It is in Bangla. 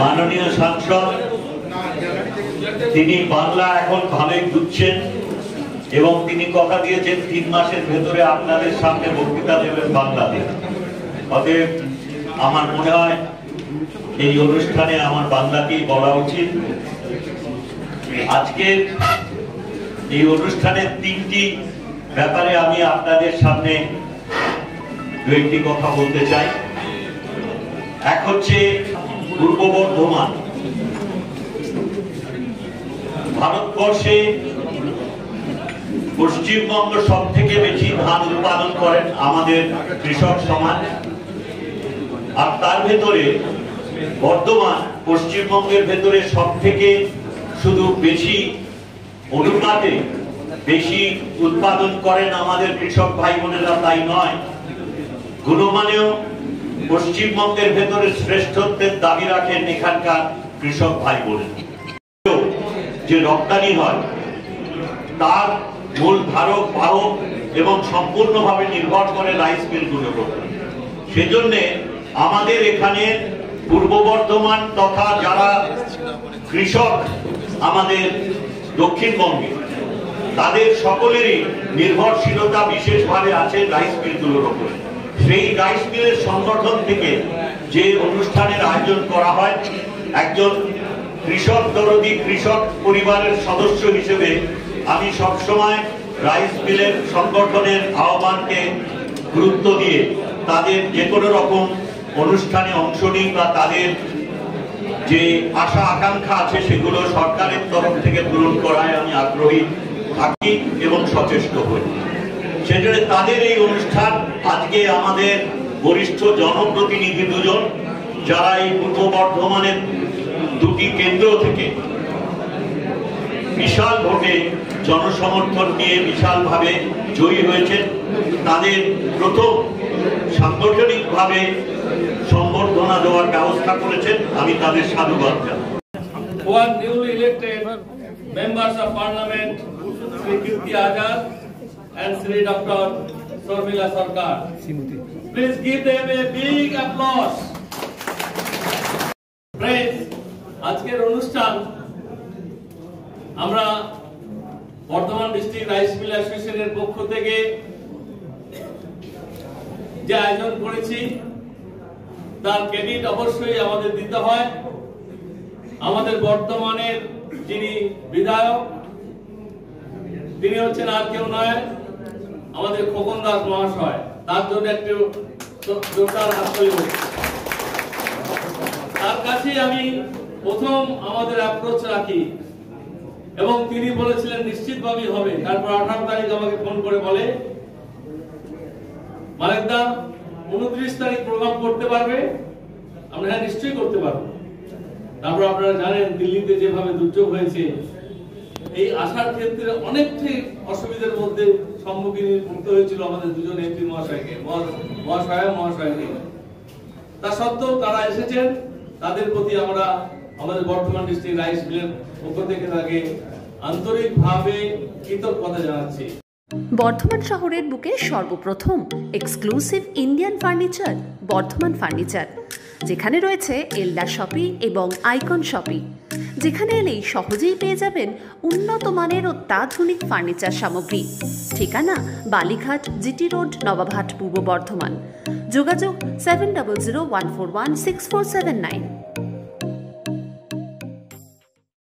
মাননীয় সাংসদ তিনি বাংলা এখন ভালোই বুঝছেন এবং তিনি কথা দিয়েছেন 3 মাসের ভেতরে আপনাদের সামনে বক্তৃতা দেবেন বাংলাতে। অতএব আমার মনে হয় এই অনুষ্ঠানে আমার বাংলাতেই বলা উচিত। আজকের এই অনুষ্ঠানের 3টি ব্যাপারে আমি আপনাদের সামনে দু একটি কথা বলতে চাই। এক হচ্ছে পূর্ব বর্ধমান। ভারতবর্ষে পশ্চিমবঙ্গ সব থেকে বেশি ধান উৎপাদন করেন আমাদের কৃষক সমাজ, আর তার ভেতরে বর্ধমান পশ্চিমবঙ্গের ভেতরে সব থেকে শুধু বেশি অনুপাতে বেশি উৎপাদন করেন আমাদের কৃষক ভাই বোনেরা, তাই নয় গুণমানেও পশ্চিমবঙ্গের ভেতরে শ্রেষ্ঠত্বের দাবি রাখেন এখানকার কৃষক ভাই বোনেরা। যে রপ্তানি হয় তার মূল ধারক বাহক এবং সম্পূর্ণভাবে নির্ভর করে রাইস মিলগুলোর উপর। সেজন্য আমাদের এখানে পূর্ব বর্ধমান তথা যারা কৃষক আমাদের দক্ষিণবঙ্গে, তাদের সকলেরই নির্ভরশীলতা বিশেষভাবে আছে রাইস মিলগুলোর উপরে। সেই রাইস মিলের সংগঠন থেকে যে অনুষ্ঠানের আয়োজন করা হয়, একজন কৃষক দরদি কৃষক পরিবারের সদস্য হিসেবে আমি সবসময় রাইস মিলের সংগঠনের আহ্বানকে গুরুত্ব দিয়ে তাদের যে কোনো রকম অনুষ্ঠানে অংশ নিই বা তাদের যে আশা আকাঙ্ক্ষা আছে সেগুলো সরকারের তরফ থেকে পূরণ করায় আমি আগ্রহী থাকি এবং সচেষ্ট হই। সেজন্য তাদের এই অনুষ্ঠান আজকে আমাদের বরিষ্ঠ জনপ্রতিনিধি দুজন যারা এই পূর্ব বর্ধমানের 2টি কেন্দ্র থেকে বিশাল ভোটে জনসমর্থন নিয়ে বিশালভাবে জয়ী হয়েছেন, তাদের প্রথম সাংগঠনিকভাবে সম্বর্ধনা দেওয়ার ব্যবস্থা করেছেন। আমি তাদের সাধুবাদ জানাই। Newly elected members of Parliament, Sri Kirti Azad and Sri Dr. Sharmila Sarkar. Please give them a big applause. Friends, আজকের অনুষ্ঠান আমরা বর্ধমান ডিস্ট্রিক্ট রাইস মিল অ্যাসোসিয়েশনের পক্ষ থেকে যে আয়োজন করেছি তার ক্রেডিট অবশ্যই আমাদের দিতে হয় আমাদের বর্তমানের যিনি বিধায়ক, তিনি হচ্ছেন আর কেউ নয় আমাদের খোকন দাস মহাশয়। তার জন্য একটু জোরদার হাততালি হোক। তার কাছে আমি প্রথম আমাদের অ্যাপ্রোচ রাখি এবং তিনি বলেছিলেন নিশ্চিতভাবেই হবে। তারপর 18 তারিখ আমাকে ফোন করে বলে, মালিকদা 29 তারিখ প্রোগ্রাম করতে পারবে? আমরা হ্যাঁ নিশ্চয়ই করতে পারবো। তারপর আপনারা জানেন দিল্লিতে যেভাবে দুর্যোগ হয়েছে, এই আসার ক্ষেত্রে অনেকটাই অসুবিধার মধ্যে সম্মুখীন হতে হয়েছিল আমাদের দুজন এমপি মহাশয়কে। তা সত্ত্বেও তারা এসেছেন, তাদের প্রতি আমরা আমাদের বর্ধমান ডিস্ট্রিক্ট রাইস মিলের পক্ষ থেকে তাকে আন্তরিকভাবে কৃতজ্ঞতা জানাচ্ছি। বর্ধমান শহরের বুকে সর্বপ্রথম exclusive Indian furniture Bardhaman furniture, যেখানে রয়েছে এলডা শপি এবং আইকন শপি, যেখানে এলেই সহজেই পেয়ে যাবেন উন্নত মানের অত্যাধুনিক ফার্নিচার সামগ্রী। ঠিকানা বালিঘাট, জিটি রোড, নবাবহাট, পূর্ব বর্ধমান। যোগাযোগ 7001416479।